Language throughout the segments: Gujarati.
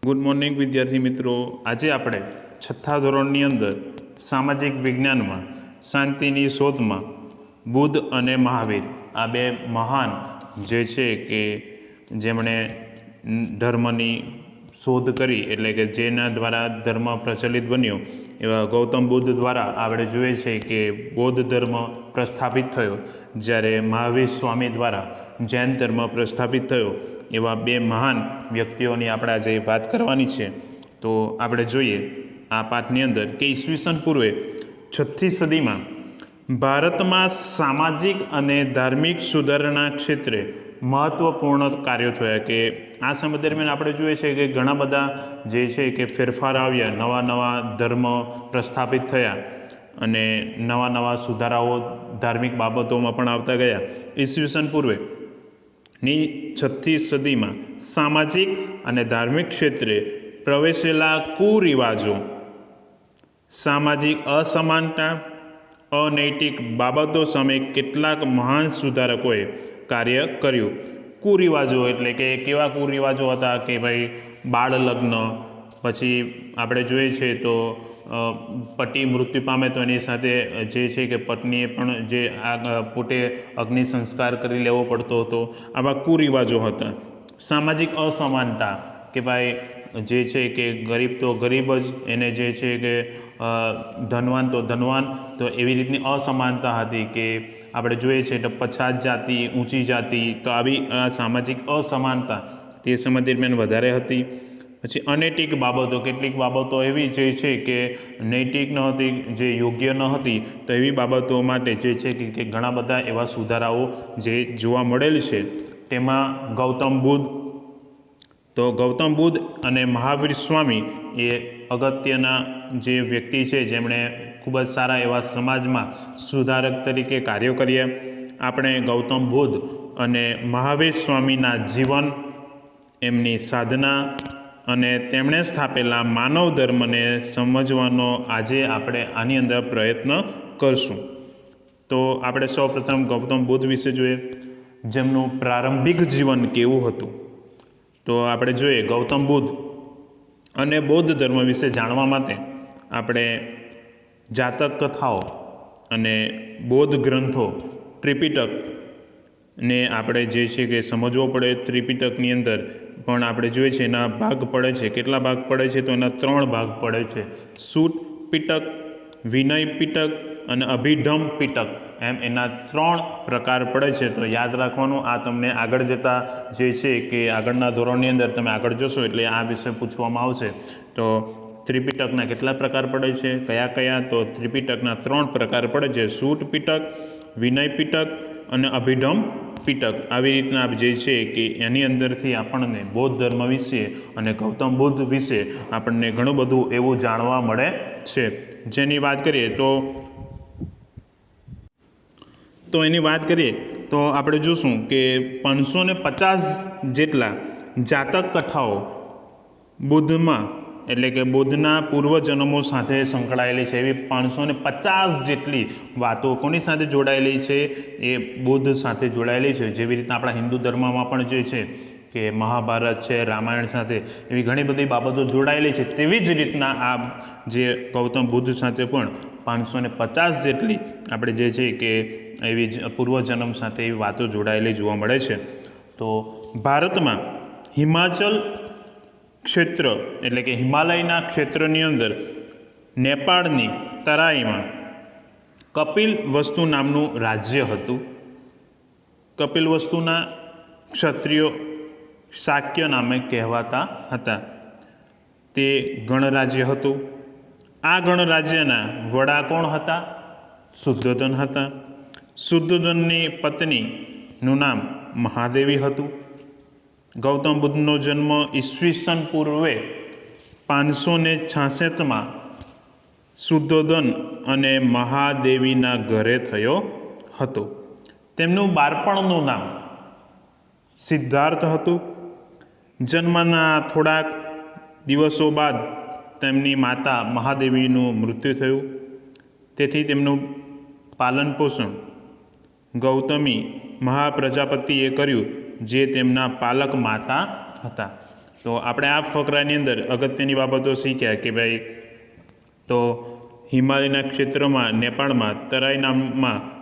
ગુડ મોર્નિંગ વિદ્યાર્થી મિત્રો। આજે આપણે છઠ્ઠા ધોરણની અંદર સામાજિક વિજ્ઞાનમાં શાંતિની શોધમાં બુદ્ધ અને મહાવીર આ બે મહાન જે છે કે જેમણે ધર્મની શોધ કરી, એટલે કે જેના દ્વારા ધર્મ પ્રચલિત બન્યો એવા ગૌતમ બુદ્ધ દ્વારા આપણે જોઈએ છે કે બૌદ્ધ ધર્મ પ્રસ્થાપિત થયો, જ્યારે મહાવીર સ્વામી દ્વારા જૈન ધર્મ પ્રસ્થાપિત થયો। એવા બે મહાન વ્યક્તિઓની આપણે આજે વાત કરવાની છે। તો આપણે જોઈએ આ પાઠની અંદર કે ઈસવીસન પૂર્વે 6ઠ્ઠી સદીમાં ભારતમાં સામાજિક અને ધાર્મિક સુધારણા ક્ષેત્રે મહત્ત્વપૂર્ણ કાર્યો થયા। કે આ સમય દરમિયાન આપણે જોઈએ છે કે ઘણા બધા જે છે કે ફેરફાર આવ્યા, નવા નવા ધર્મ પ્રસ્થાપિત થયા અને નવા નવા સુધારાઓ ધાર્મિક બાબતોમાં પણ આવતા ગયા। ઈસવીસન પૂર્વે ની 6ઠ્ઠી સદીમાં સામાજિક અને ધાર્મિક ક્ષેત્રે પ્રવેશેલા કુરિવાજો, સામાજિક અસમાનતા, અનૈતિક બાબતો સામે કેટલાક મહાન સુધારકોએ કાર્ય કર્યું। કુરિવાજો એટલે કે કેવા કુરિવાજો હતા કે ભાઈ બાળ લગ્ન, પછી આપણે જોઈએ છે તો પતિ મૃત્યુ પામે તો એની સાથે જે છે કે પત્નીએ પણ જે પોતે અગ્નિ સંસ્કાર કરી લેવો પડતો હતો, આવા કુરિવાજો હતા। સામાજિક અસમાનતા કે ભાઈ જે છે કે ગરીબ તો ગરીબ જ, એને જે છે કે ધનવાન તો ધનવાન, તો એવી રીતની અસમાનતા હતી કે આપણે જોઈએ છે તો પછાત જાતિ, ઊંચી જાતિ, તો આવી સામાજિક અસમાનતા તે સમય દરમિયાન વધારે હતી। પછી અનૈતિક બાબતો, કેટલીક બાબતો એવી જે છે કે નૈતિક ન હતી, જે યોગ્ય ન હતી, તો એવી બાબતો માટે જે છે કે ઘણા બધા એવા સુધારાઓ જે જોવા મળેલ છે। તેમાં ગૌતમ બુદ્ધ અને મહાવીર સ્વામી એ અગત્યના જે વ્યક્તિ છે, જેમણે ખૂબ જ સારા એવા સમાજમાં સુધારક તરીકે કાર્યો કર્યા। આપણે ગૌતમ બુદ્ધ અને મહાવીર સ્વામીના જીવન, એમની સાધના અને તેમણે સ્થાપેલા માનવ ધર્મને સમજવાનો આજે આપણે આની અંદર પ્રયત્ન કરશું। તો આપણે સૌપ્રથમ ગૌતમ બુદ્ધ વિશે જોઈએ, જેમનું પ્રારંભિક જીવન કેવું હતું। તો આપણે જોઈએ ગૌતમ બુદ્ધ અને બૌદ્ધ ધર્મ વિશે જાણવા માટે આપણે જાતક કથાઓ અને બૌદ્ધ ગ્રંથો ત્રિપિટકને આપણે જે છે કે સમજવો પડે। ત્રિપિટકની અંદર પણ આપણે જોઈએ છે એના ભાગ પડે છે, કેટલા ભાગ પડે છે તો એના 3 ભાગ પડે છે, સૂત પિટક, વિનય પિટક અને અભિધમ પિટક, એમ એના 3 પ્રકાર પડે છે। તો યાદ રાખવાનું, આ તમને આગળ જતાં જે છે કે આગળના ધોરણની અંદર તમે આગળ જશો એટલે આ વિશે પૂછવામાં આવશે। તો ત્રિપિટકના કેટલા પ્રકાર પડે છે, કયા કયા? તો ત્રિપિટકના 3 પ્રકાર પડે છે, સૂત પિટક, વિનય પિટક અને અભિધમ પિટક। આવી રીતના જે છે કે એની અંદરથી આપણને બૌદ્ધ ધર્મ વિશે અને ગૌતમ બુદ્ધ વિશે આપણને ઘણું બધું એવું જાણવા મળે છે। જેની વાત કરીએ તો એની વાત કરીએ તો આપણે જોશું કે 550 જેટલા જાતક કથાઓ બુદ્ધમાં, એટલે કે બુદ્ધના પૂર્વજન્મો સાથે સંકળાયેલી છે। એવી 550 જેટલી વાતો કોની સાથે જોડાયેલી છે? એ બુદ્ધ સાથે જોડાયેલી છે। જેવી રીતના આપણા હિન્દુ ધર્મમાં પણ જે છે કે મહાભારત છે, રામાયણ સાથે એવી ઘણી બધી બાબતો જોડાયેલી છે, તેવી જ રીતના આ જે ગૌતમ બુદ્ધ સાથે પણ 550 જેટલી આપણે જે છે કે એવી પૂર્વજન્મ સાથે એવી વાતો જોડાયેલી જોવા મળે છે। તો ભારતમાં હિમાચલ ક્ષેત્ર, એટલે કે હિમાલયના ક્ષેત્રની અંદર નેપાળની તરાઈમાં કપિલવસ્તુ નામનું રાજ્ય હતું। કપિલવસ્તુના ક્ષત્રિયો શાક્ય નામે કહેવાતા હતા। તે ગણરાજ્ય હતું। આ ગણરાજ્યના વડા કોણ હતા? શુદ્ધોધન હતા। શુદ્ધોધનની પત્નીનું નામ મહાદેવી હતું। ગૌતમ બુદ્ધનો જન્મ ઈસવીસન પૂર્વે 566માં શુદ્ધોધન અને મહાદેવીના ઘરે થયો હતો। તેમનું બાળપણનું નામ સિદ્ધાર્થ હતું। જન્મના થોડાક દિવસો બાદ તેમની માતા મહાદેવીનું મૃત્યુ થયું, તેથી તેમનું પાલન પોષણ ગૌતમી મહાપ્રજાપતિએ કર્યું, જે તેમના પાલક માતા હતા। તો આપણે આ ફકરાની અંદર અગત્યની બાબતો શીખ્યા કે ભાઈ તો હિમાલયના ક્ષેત્રમાં નેપાળમાં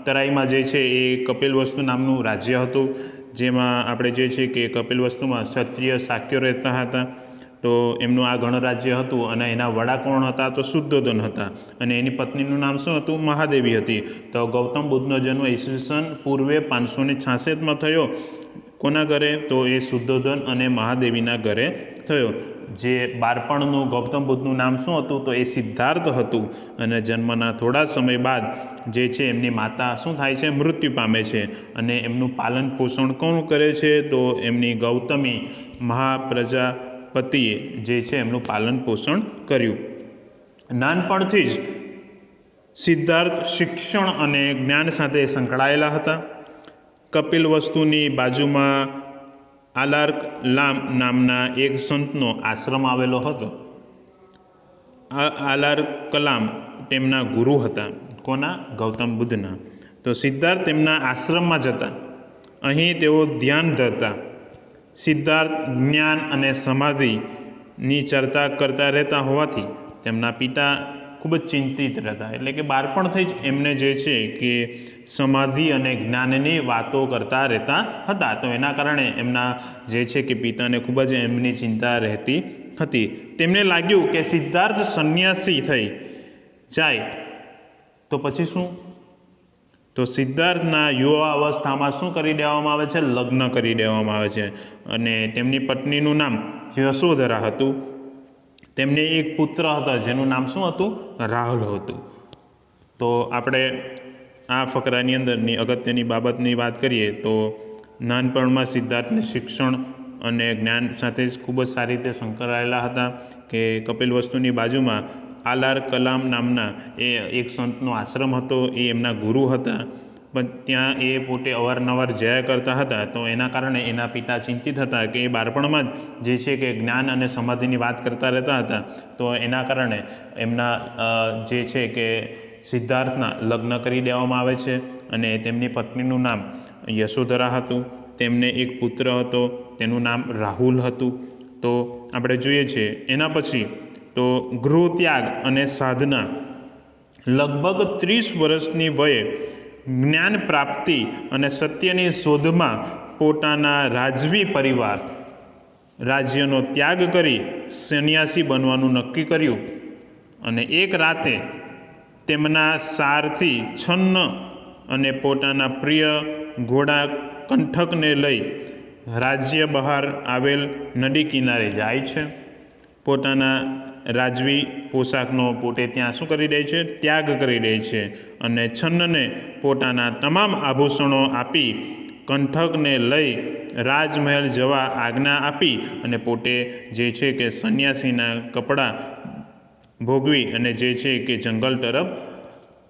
તરાઈમાં જે છે એ કપિલવસ્તુ નામનું રાજ્ય હતું, જેમાં આપણે જે છે કે કપિલવસ્તુમાં ક્ષત્રિય શાક્યો રહેતા હતા. તો એમનું આ ગણરાજ્ય હતું અને એના વડા કોણ હતા? તો શુદ્ધોધન હતા, અને એની પત્નીનું નામ શું હતું? મહાદેવી હતી. તો ગૌતમ બુદ્ધનો જન્મ ઈસવીસન પૂર્વે 566માં થયો. કોના ઘરે? તો એ શુદ્ધોધન અને મહાદેવીના ઘરે થયો. જે બાળપણનું ગૌતમ બુદ્ધનું નામ શું હતું? તો એ સિદ્ધાર્થ હતું. અને જન્મના થોડા સમય બાદ જે છે એમની માતા શું થાય છે? મૃત્યુ પામે છે. અને એમનું પાલન પોષણ કોણ કરે છે? તો એમની ગૌતમી મહાપ્રજાપતિએ જે છે એમનું પાલન પોષણ કર્યું. નાનપણથી જ સિદ્ધાર્થ શિક્ષણ અને જ્ઞાન સાથે સંકળાયેલા હતા. કપિલવસ્તુની બાજુમાં આલારકલામ નામના એક સંતનો આશ્રમ આવેલો હતો. આલારકલામ તેમના ગુરુ હતા. કોના? ગૌતમ બુદ્ધના. તો સિદ્ધાર્થ તેમના આશ્રમમાં જતા. અહીં તેઓ ધ્યાન ધરતા. સિદ્ધાર્થ જ્ઞાન અને સમાધિની ચર્ચા કરતા રહેતા હોવાથી તેમના પિતા ખૂબ જ ચિંતિત રહેતા. એટલે કે બાળપણથી જ એમને જે છે કે સમાધિ અને જ્ઞાનની વાતો કરતા રહેતા હતા. તો એના કારણે એમના જે છે કે પિતાને ખૂબ જ એમની ચિંતા રહેતી હતી. તેમને લાગ્યું કે સિદ્ધાર્થ સંન્યાસી થઈ જાય તો પછી શું? તો સિદ્ધાર્થના યુવા અવસ્થામાં શું કરી દેવામાં આવે છે? લગ્ન કરી દેવામાં આવે છે. અને તેમની પત્નીનું નામ યશોધરા હતું. તેમને એક પુત્ર હતા જેનું નામ શું હતું? રાહુલ હતું. તો આપણે આ ફકરાની અંદરની અગત્યની બાબતની વાત કરીએ તો નાનપણમાં સિદ્ધાર્થને શિક્ષણ અને જ્ઞાન સાથે જ ખૂબ જ સારી રીતે સંકળાયેલા હતા. કે કપિલવસ્તુની બાજુમાં આલારકલામ નામના એ એક સંતનો આશ્રમ હતો. એ એમના ગુરુ હતા. પણ ત્યાં એ પોતે અવારનવાર જયા કરતા હતા. તો એના કારણે એના પિતા ચિંતિત હતા કે એ બાળપણમાં જ જે છે કે જ્ઞાન અને સમાધિની વાત કરતા રહેતા હતા. તો એના કારણે એમના જે છે કે સિદ્ધાર્થના લગ્ન કરી દેવામાં આવે છે. અને તેમની પત્નીનું નામ યશોધરા હતું. તેમને એક પુત્ર હતો, તેનું નામ રાહુલ હતું. તો આપણે જોઈએ છીએ એના પછી તો ગૃહત્યાગ અને સાધના. લગભગ 30 વર્ષની વયે જ્ઞાન પ્રાપ્તિ અને સત્યની શોધમાં પોતાના રાજવી પરિવાર રાજ્યનો ત્યાગ કરી સંન્યાસી બનવાનું નક્કી કર્યું. અને એક રાતે તેમના સારથી છન્ન અને પોતાના પ્રિય ઘોડા કંઠકને લઈ રાજ્ય બહાર આવેલ નદી કિનારે જાય છે. પોતાના રાજવી પોશાકનો પોતે ત્યાં શું કરી દે છે? ત્યાગ કરી દે છે. અને છન્નને પોતાના તમામ આભૂષણો આપી કંઠકને લઈ રાજમહેલ જવા આજ્ઞા આપી અને પોતે જે છે કે સંન્યાસીના કપડાં ભોગવી અને જે છે કે જંગલ તરફ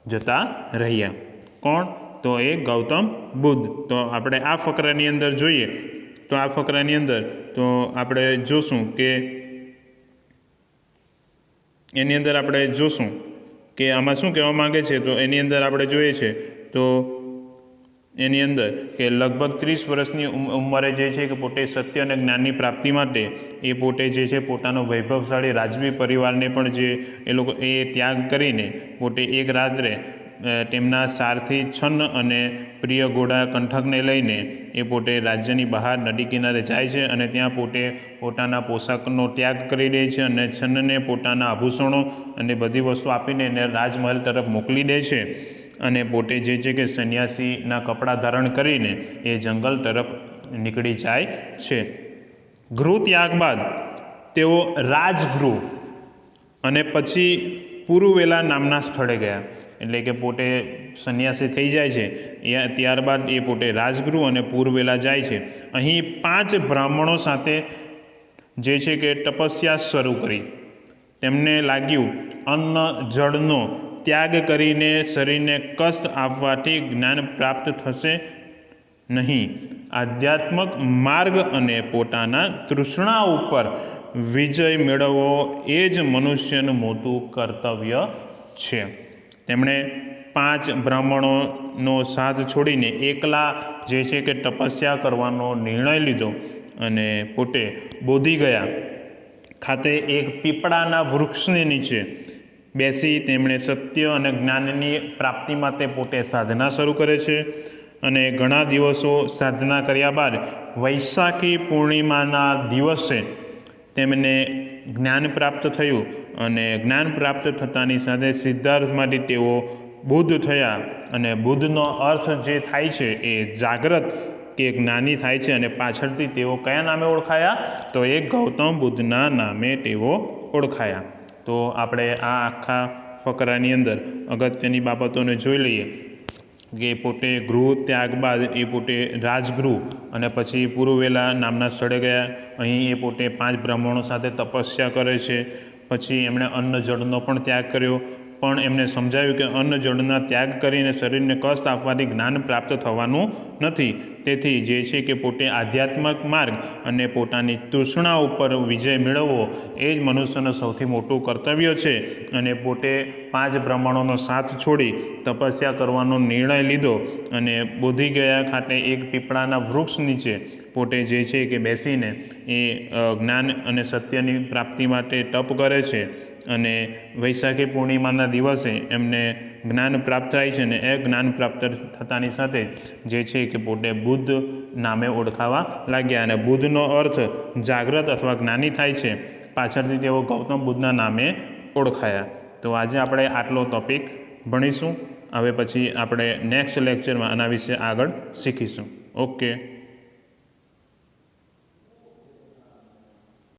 જતા રહ્યા. કોણ? તો એ ગૌતમ બુદ્ધ. તો આપણે આ ફકરાની અંદર જોઈએ તો આ ફકરાની અંદર તો આપણે જોશું કે એની અંદર આપણે જોશું કે આમાં શું કહેવા માગે છે. તો એની અંદર આપણે જોઈએ છે તો એની અંદર કે લગભગ 30 વર્ષની ઉંમરે જે છે કે પોતે સત્ય અને જ્ઞાનની પ્રાપ્તિ માટે એ પોતે જે છે પોતાનો વૈભવશાળી રાજવી પરિવારને પણ જે એ લોકો એ ત્યાગ કરીને પોતે એક રાત્રે તેમના સારથી છન્ન અને પ્રિય ઘોડા કંઠકને લઈને એ પોતે રાજ્યની બહાર નદી કિનારે જાય છે. અને ત્યાં પોતે પોતાના પોશાકનો ત્યાગ કરી દે છે અને છન્નને પોતાના આભૂષણો અને બધી વસ્તુ આપીને એને રાજમહેલ તરફ મોકલી દે છે. અને પોતે જે છે કે સંન્યાસીના કપડાં ધારણ કરીને એ જંગલ તરફ નીકળી જાય છે. ગૃહ ત્યાગ બાદ તેઓ રાજગૃહ અને પછી પુરુવેલા નામના સ્થળે ગયા. એટલે કે પોતે સંન્યાસી થઈ જાય છે ત્યારબાદ એ પોતે રાજગૃહ અને પુરવેલા જાય છે. અહીં 5 બ્રાહ્મણો સાથે જે છે કે તપસ્યા શરૂ કરી. તેમને લાગ્યું અન્ન જળનો ત્યાગ કરીને શરીરને કષ્ટ આપવાથી જ્ઞાન પ્રાપ્ત થશે નહીં. આધ્યાત્મક માર્ગ અને પોતાના તૃષ્ણા ઉપર વિજય મેળવવો એ જ મનુષ્યનું મોટું કર્તવ્ય છે. તેમણે 5 બ્રાહ્મણોનો સાથ છોડીને એકલા જે છે કે તપસ્યા કરવાનો નિર્ણય લીધો. અને પોતે બોધિગયા ખાતે એક પીપળાના વૃક્ષની નીચે બેસી તેમણે સત્ય અને જ્ઞાનની પ્રાપ્તિ માટે પોતે સાધના શરૂ કરે છે. અને ઘણા દિવસો સાધના કર્યા બાદ વૈશાખી પૂર્ણિમાના દિવસે તેમને જ્ઞાન પ્રાપ્ત થયું અને જ્ઞાન પ્રાપ્ત થતાની સાથે સિદ્ધાર્થમાંથી તેઓ બુદ્ધ થયા. અને બુદ્ધનો અર્થ જે થાય છે એ જાગ્રત કે જ્ઞાની થાય છે. અને પાછળથી તેઓ કયા નામે ઓળખાયા? તો એ ગૌતમ બુદ્ધના નામે તેઓ ઓળખાયા. તો આપણે આ આખા ફકરાની અંદર અગત્યની બાબતોને જોઈ લઈએ કે પોતે ગૃહ ત્યાગ બાદ એ પોતે રાજગૃહ અને પછી પુરુવેલા નામના સ્થળે ગયા. અહીં એ પોતે 5 બ્રાહ્મણો સાથે તપસ્યા કરે છે. પછી એમણે અન્ન જળનો પણ ત્યાગ કર્યો. પણ એમને સમજાવ્યું કે અન્ન જળના ત્યાગ કરીને શરીરને કષ્ટ આપવાથી જ્ઞાન પ્રાપ્ત થવાનું નથી. તેથી જે છે કે પોતે આધ્યાત્મિક માર્ગ અને પોતાની તૃષ્ણા ઉપર વિજય મેળવવો એ જ મનુષ્યનું સૌથી મોટું કર્તવ્ય છે. અને પોતે 5 બ્રાહ્મણોનો સાથ છોડી તપસ્યા કરવાનો નિર્ણય લીધો અને બોધિગયા ખાતે એક પીપળાના વૃક્ષ નીચે પોતે જે છે કે બેસીને એ જ્ઞાન અને સત્યની પ્રાપ્તિ માટે તપ કરે છે. અને વૈશાખી પૂર્ણિમાના દિવસે એમને જ્ઞાન પ્રાપ્ત થાય છે. અને એ જ્ઞાન પ્રાપ્ત થતાની સાથે જે છે કે પોતે બુદ્ધ નામે ઓળખાવા લાગ્યા. અને બુદ્ધનો અર્થ જાગ્રત અથવા જ્ઞાની થાય છે. પાછળથી તેઓ ગૌતમ બુદ્ધના નામે ઓળખાયા. તો આજે આપણે આટલો ટોપિક ભણીશું. હવે પછી આપણે નેક્સ્ટ લેક્ચરમાં આના વિશે આગળ શીખીશું. ઓકે.